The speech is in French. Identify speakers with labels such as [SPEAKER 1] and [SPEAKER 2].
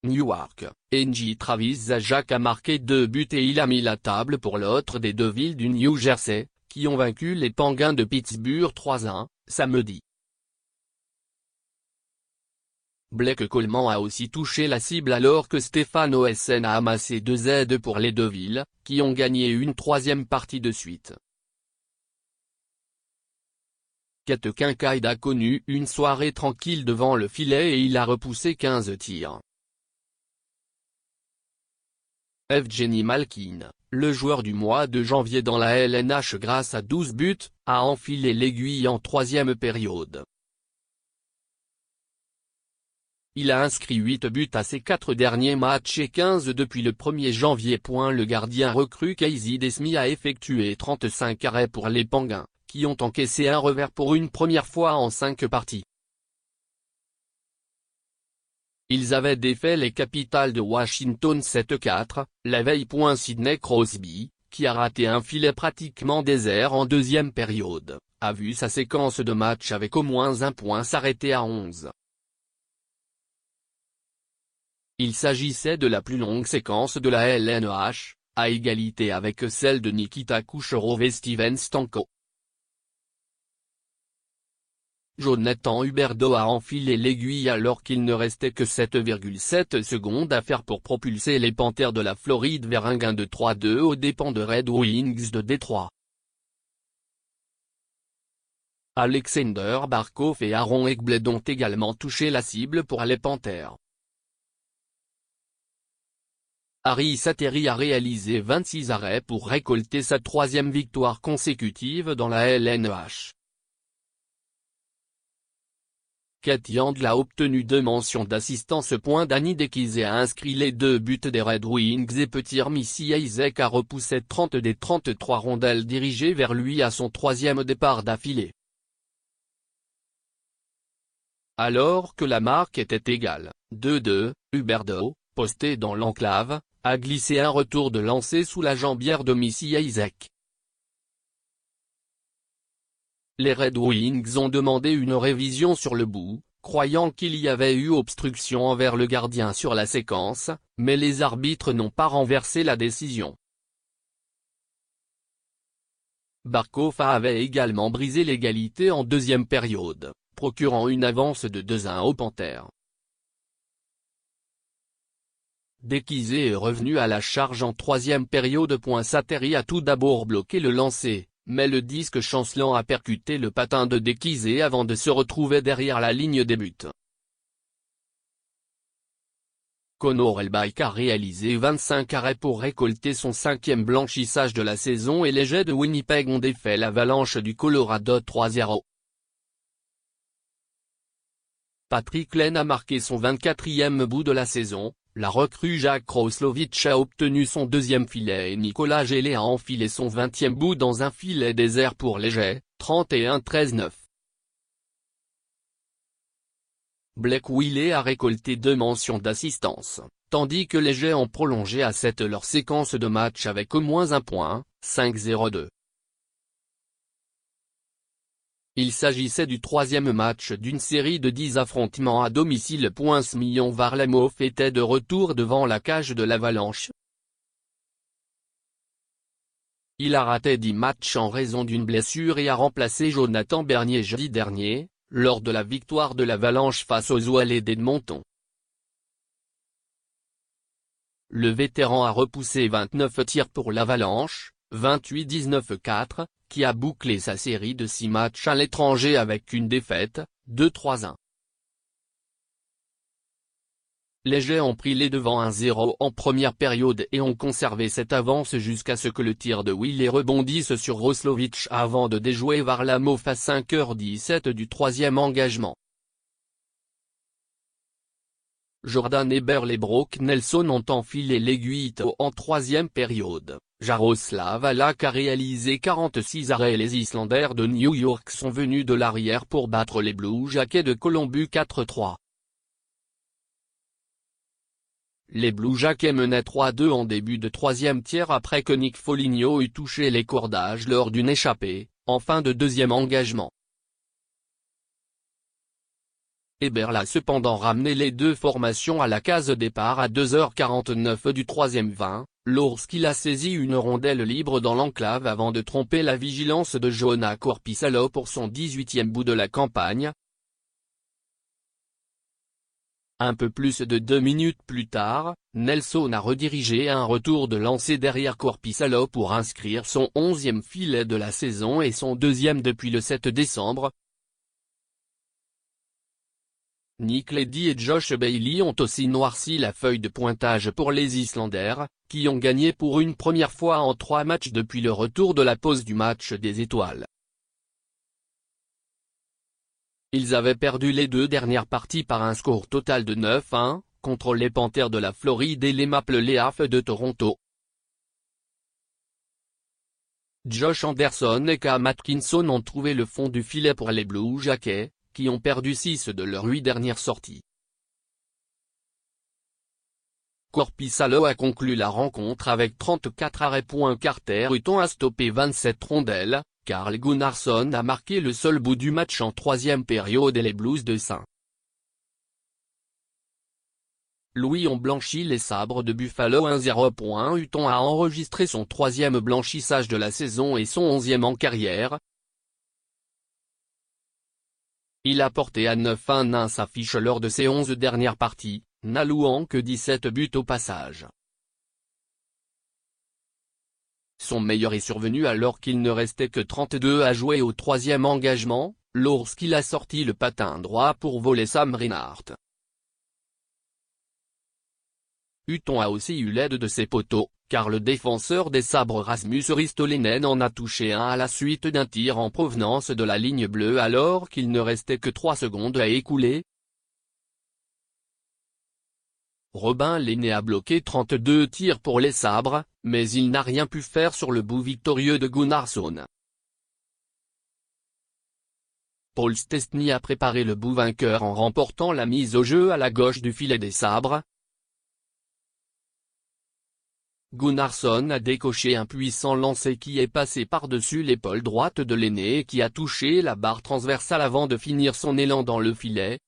[SPEAKER 1] Newark, NJ Travis Zajac a marqué 2 buts et il a mis la table pour l'autre des deux villes du New Jersey, qui ont vaincu les Penguins de Pittsburgh 3-1, samedi. Blake Coleman a aussi touché la cible alors que Stéphane Oessen a amassé 2 aides pour les deux villes, qui ont gagné une 3e partie de suite. Kate Kincaid a connu une soirée tranquille devant le filet et il a repoussé 15 tirs. Evgeny Malkin, le joueur du mois de janvier dans la LNH grâce à 12 buts, a enfilé l'aiguille en 3e période. Il a inscrit 8 buts à ses 4 derniers matchs et 15 depuis le 1er janvier. Le gardien recru Casey DeSmith a effectué 35 arrêts pour les Penguins, qui ont encaissé un revers pour une première fois en 5 parties. Ils avaient défait les Capitals de Washington 7-4, la veille. Sidney Crosby, qui a raté un filet pratiquement désert en 2e période, a vu sa séquence de match avec au moins un point s'arrêter à 11. Il s'agissait de la plus longue séquence de la LNH, à égalité avec celle de Nikita Kucherov et Steven Stamkos. Jonathan Huberdeau a enfilé l'aiguille alors qu'il ne restait que 7,7 secondes à faire pour propulser les Panthers de la Floride vers un gain de 3-2 aux dépens de Red Wings de Détroit. Alexander Barkov et Aaron Ekblad ont également touché la cible pour les Panthers. Harry Sattery a réalisé 26 arrêts pour récolter sa 3e victoire consécutive dans la LNH. Kate Yandle a obtenu 2 mentions d'assistance. Danny Dekizé a inscrit les 2 buts des Red Wings et Petit Missy Isaac a repoussé 30 des 33 rondelles dirigées vers lui à son 3e départ d'affilée. Alors que la marque était égale, 2-2, Huberdeau, posté dans l'enclave, a glissé un retour de lancer sous la jambière de Missy Isaac. Les Red Wings ont demandé une révision sur le bout, croyant qu'il y avait eu obstruction envers le gardien sur la séquence, mais les arbitres n'ont pas renversé la décision. Barkov avait également brisé l'égalité en 2e période, procurant une avance de 2-1 aux Panthers. Dekizé est revenu à la charge en 3e période. Sattery a tout d'abord bloqué le lancer, mais le disque chancelant a percuté le patin de Dekizé avant de se retrouver derrière la ligne des buts. Connor Hellebuyck a réalisé 25 arrêts pour récolter son 5e blanchissage de la saison et les Jets de Winnipeg ont défait l'Avalanche du Colorado 3-0. Patrick Laine a marqué son 24e but de la saison. La recrue Jack Roslovic a obtenu son 2e filet et Nicolas Gélé a enfilé son 20e but dans un filet désert pour les Jets, 31-13-9. Blake Wheeler a récolté 2 mentions d'assistance, tandis que les Jets ont prolongé à 7 leur séquence de match avec au moins un point, 5-0-2. Il s'agissait du 3e match d'une série de 10 affrontements à domicile. Smiljan Varlamov était de retour devant la cage de l'Avalanche. Il a raté 10 matchs en raison d'une blessure et a remplacé Jonathan Bernier jeudi dernier, lors de la victoire de l'Avalanche face aux Oilers d'Edmonton. Le vétéran a repoussé 29 tirs pour l'Avalanche, 28-19-4, qui a bouclé sa série de 6 matchs à l'étranger avec une défaite, 2-3-1. Les Jets ont pris les devants 1-0 en première période et ont conservé cette avance jusqu'à ce que le tir de Wheeler rebondisse sur Roslovic avant de déjouer Varlamov à 5h17 du 3e engagement. Jordan Eberle et Brock Nelson ont enfilé l'aiguille en 3e période. Jaroslav Halak a réalisé 46 arrêts et les Islanders de New York sont venus de l'arrière pour battre les Blue Jackets de Columbus 4-3. Les Blue Jackets menaient 3-2 en début de 3e tiers après que Nick Foligno eut touché les cordages lors d'une échappée, en fin de 2e engagement. Eberl a cependant ramené les deux formations à la case départ à 2h49 du troisième 20, lorsqu'il a saisi une rondelle libre dans l'enclave avant de tromper la vigilance de Joonas Korpisalo pour son 18e but de la campagne. Un peu plus de 2 minutes plus tard, Nelson a redirigé un retour de lancer derrière Korpisalo pour inscrire son 11e filet de la saison et son deuxième depuis le 7 décembre. Nick Leddy et Josh Bailey ont aussi noirci la feuille de pointage pour les Islanders, qui ont gagné pour une première fois en 3 matchs depuis le retour de la pause du match des étoiles. Ils avaient perdu les 2 dernières parties par un score total de 9-1, contre les Panthers de la Floride et les Maple Leafs de Toronto. Josh Anderson et Cam Atkinson ont trouvé le fond du filet pour les Blue Jackets, qui ont perdu 6 de leurs 8 dernières sorties. Korpisalo a conclu la rencontre avec 34 arrêts. Carter Hutton a stoppé 27 rondelles, Carl Gunnarsson a marqué le seul but du match en troisième période et les Blues de St. Louis ont blanchi les Sabres de Buffalo 1-0. Hutton a enregistré son 3e blanchissage de la saison et son 11e en carrière. Il a porté à 9-1 sa fiche lors de ses 11 dernières parties, n'allouant que 17 buts au passage. Son meilleur est survenu alors qu'il ne restait que 32 à jouer au 3e engagement, lorsqu'il a sorti le patin droit pour voler Sam Reinhart. Hutton a aussi eu l'aide de ses poteaux, car le défenseur des Sabres Rasmus Ristolainen en a touché un à la suite d'un tir en provenance de la ligne bleue alors qu'il ne restait que 3 secondes à écouler. Robin Lehner a bloqué 32 tirs pour les Sabres, mais il n'a rien pu faire sur le but victorieux de Gunnarsson. Paul Stastny a préparé le but vainqueur en remportant la mise au jeu à la gauche du filet des Sabres. Gunnarsson a décoché un puissant lancer qui est passé par-dessus l'épaule droite de Lehner et qui a touché la barre transversale avant de finir son élan dans le filet.